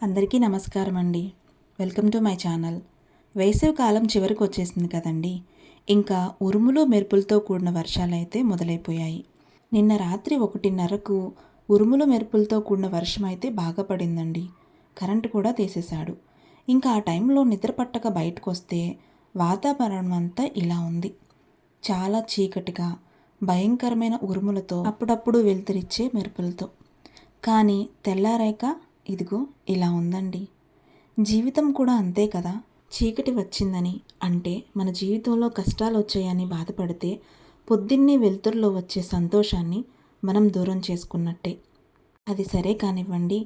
అందరికీ నమస్కారం అండి. Welcome to my channel. వేసవి కాలం చివరికి వచ్చేసింది కదండి. ఇంకా ఉరుములు మెరుపులతో కూడిన వర్షాలైతే మొదలైపోయాయి. నిన్న రాత్రి 1:30కు ఉరుములు మెరుపులతో కూడిన వర్షం అయితే బాగా పడిందండి. కరెంటు కూడా తీసేశాడు. ఇంకా ఆ టైంలో నిద్ర పట్టక బయటకు వస్తే వాతావరణం అంతా ఇలా ఉంది. చాలా చీకటిగా, భయంకరమైన ఉరుములతో, అప్పుడప్పుడు వెలుతురిచ్చే మెరుపులతో. కానీ తెల్లారాక ఇదిగో ఇలా ఉందండి. జీవితం కూడా అంతే కదా. చీకటి వచ్చిందని అంటే మన జీవితంలో కష్టాలు వచ్చాయని బాధపడితే పొద్దున్నే వెలుతురులో వచ్చే సంతోషాన్ని మనం దూరం చేసుకున్నట్టే. అది సరే కానివ్వండి,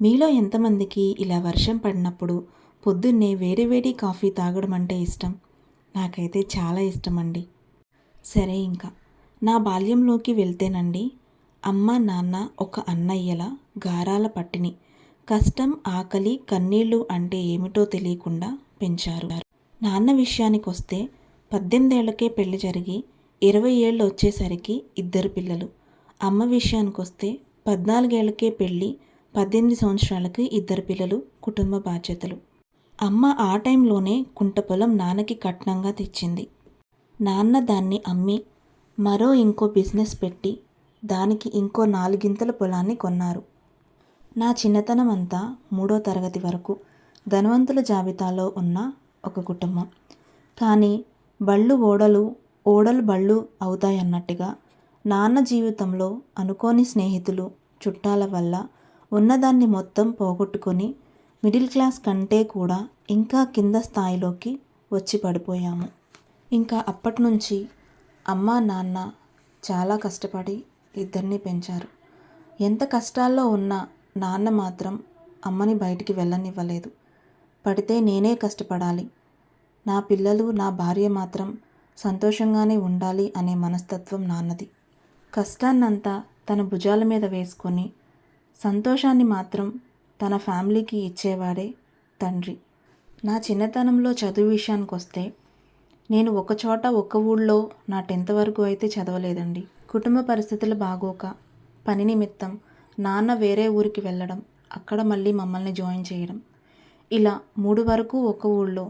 మీలో ఎంతమందికి ఇలా వర్షం పడినప్పుడు పొద్దున్నే వేడి కాఫీ తాగడం అంటే ఇష్టం? నాకైతే చాలా ఇష్టం అండి. సరే, ఇంకా నా బాల్యంలోకి వెళ్తేనండి, అమ్మ నాన్న ఒక అన్నయ్యల గారాల పట్టిని. కష్టం, ఆకలి, కన్నీళ్ళు అంటే ఏమిటో తెలియకుండా పెంచారు. నాన్న విషయానికి వస్తే 18 ఏళ్లకే పెళ్లి జరిగి 20 ఏళ్ళు వచ్చేసరికి 2 పిల్లలు. అమ్మ విషయానికి వస్తే 14 ఏళ్లకే పెళ్ళి, 18 సంవత్సరాలకి 2 పిల్లలు, కుటుంబ బాధ్యతలు. అమ్మ ఆ టైంలోనే కుంట పొలం నాన్నకి కట్నంగా తెచ్చింది. నాన్న దాన్ని అమ్మి ఇంకో బిజినెస్ పెట్టి దానికి ఇంకో 4 పొలాన్ని కొన్నారు. నా చిన్నతనం అంతా 3వ తరగతి వరకు ధనవంతుల జాబితాలో ఉన్న ఒక కుటుంబం. కానీ బళ్ళు ఓడలు, ఓడలు బళ్ళు అవుతాయన్నట్టుగా నాన్న జీవితంలో అనుకోని స్నేహితులు, చుట్టాల వల్ల ఉన్నదాన్ని మొత్తం పోగొట్టుకొని మిడిల్ క్లాస్ కంటే కూడా ఇంకా కింద స్థాయిలోకి వచ్చి పడిపోయాము. ఇంకా అప్పటి నుంచి అమ్మ నాన్న చాలా కష్టపడి ఇద్దరిని పెంచారు. ఎంత కష్టాల్లో ఉన్నా నాన్న మాత్రం అమ్మని బయటికి వెళ్ళనివ్వలేదు. పడితే నేనే కష్టపడాలి, నా పిల్లలు, నా భార్య మాత్రం సంతోషంగానే ఉండాలి అనే మనస్తత్వం నాన్నది. కష్టాన్నంతా తన భుజాల మీద వేసుకొని సంతోషాన్ని మాత్రం తన ఫ్యామిలీకి ఇచ్చేవాడే తండ్రి. నా చిన్నతనంలో చదువు విషయానికి వస్తే నేను ఒక ఊళ్ళో నా 10th వరకు అయితే చదవలేదండి. కుటుంబ పరిస్థితులు బాగోక పని నిమిత్తం నాన్న వేరే ఊరికి వెళ్ళడం, అక్కడ మళ్ళీ మమ్మల్ని జాయిన్ చేయడం, ఇలా 3 వరకు ఒక ఊళ్ళో,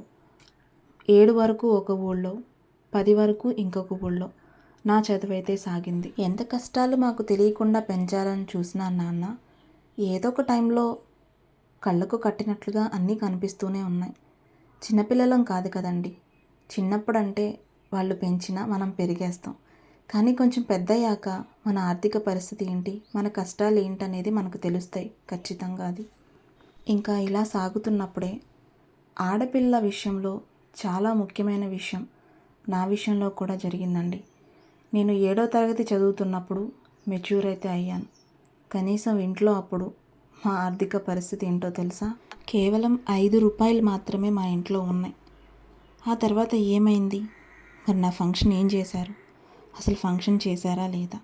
7 వరకు ఒక ఊళ్ళో, 10 వరకు ఇంకొక ఊళ్ళో నా చదువైతే సాగింది. ఎంత కష్టాలు మాకు తెలియకుండా పెంచాలని చూసిన నాన్న ఏదో ఒక టైంలో కళ్ళకు కట్టినట్లుగా అన్నీ కనిపిస్తూనే ఉన్నాయి. చిన్నపిల్లలం కాదు కదండి. చిన్నప్పుడంటే వాళ్ళు పెంచినా మనం పెరిగేస్తాం. కానీ కొంచెం పెద్దయ్యాక మన ఆర్థిక పరిస్థితి ఏంటి, మన కష్టాలు ఏంటనేది మనకు తెలుస్తాయి ఖచ్చితంగా. అది ఇంకా ఇలా సాగుతున్నప్పుడే ఆడపిల్ల విషయంలో చాలా ముఖ్యమైన విషయం నా విషయంలో కూడా జరిగిందండి. నేను 7వ తరగతి చదువుతున్నప్పుడు మెచ్యూర్ అయితే అయ్యాను. కనీసం ఇంట్లో అప్పుడు మా ఆర్థిక పరిస్థితి ఏంటో తెలుసా? కేవలం 5 రూపాయలు మాత్రమే మా ఇంట్లో ఉన్నాయి. ఆ తర్వాత ఏమైంది? మరి నా ఫంక్షన్ ఏం చేశారు? అసలు ఫంక్షన్ చేశారా లేదా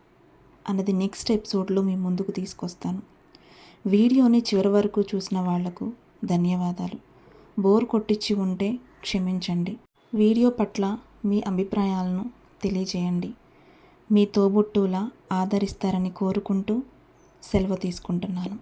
అన్నది నెక్స్ట్ ఎపిసోడ్లో మీ ముందుకు తీసుకొస్తాను. వీడియోని చివరి వరకు చూసిన వాళ్లకు ధన్యవాదాలు. బోర్ కొట్టించి ఉంటే క్షమించండి. వీడియో పట్ల మీ అభిప్రాయాలను తెలియజేయండి. మీ తోబుట్టువులా ఆదరిస్తారని కోరుకుంటూ సెలవు తీసుకుంటున్నాను.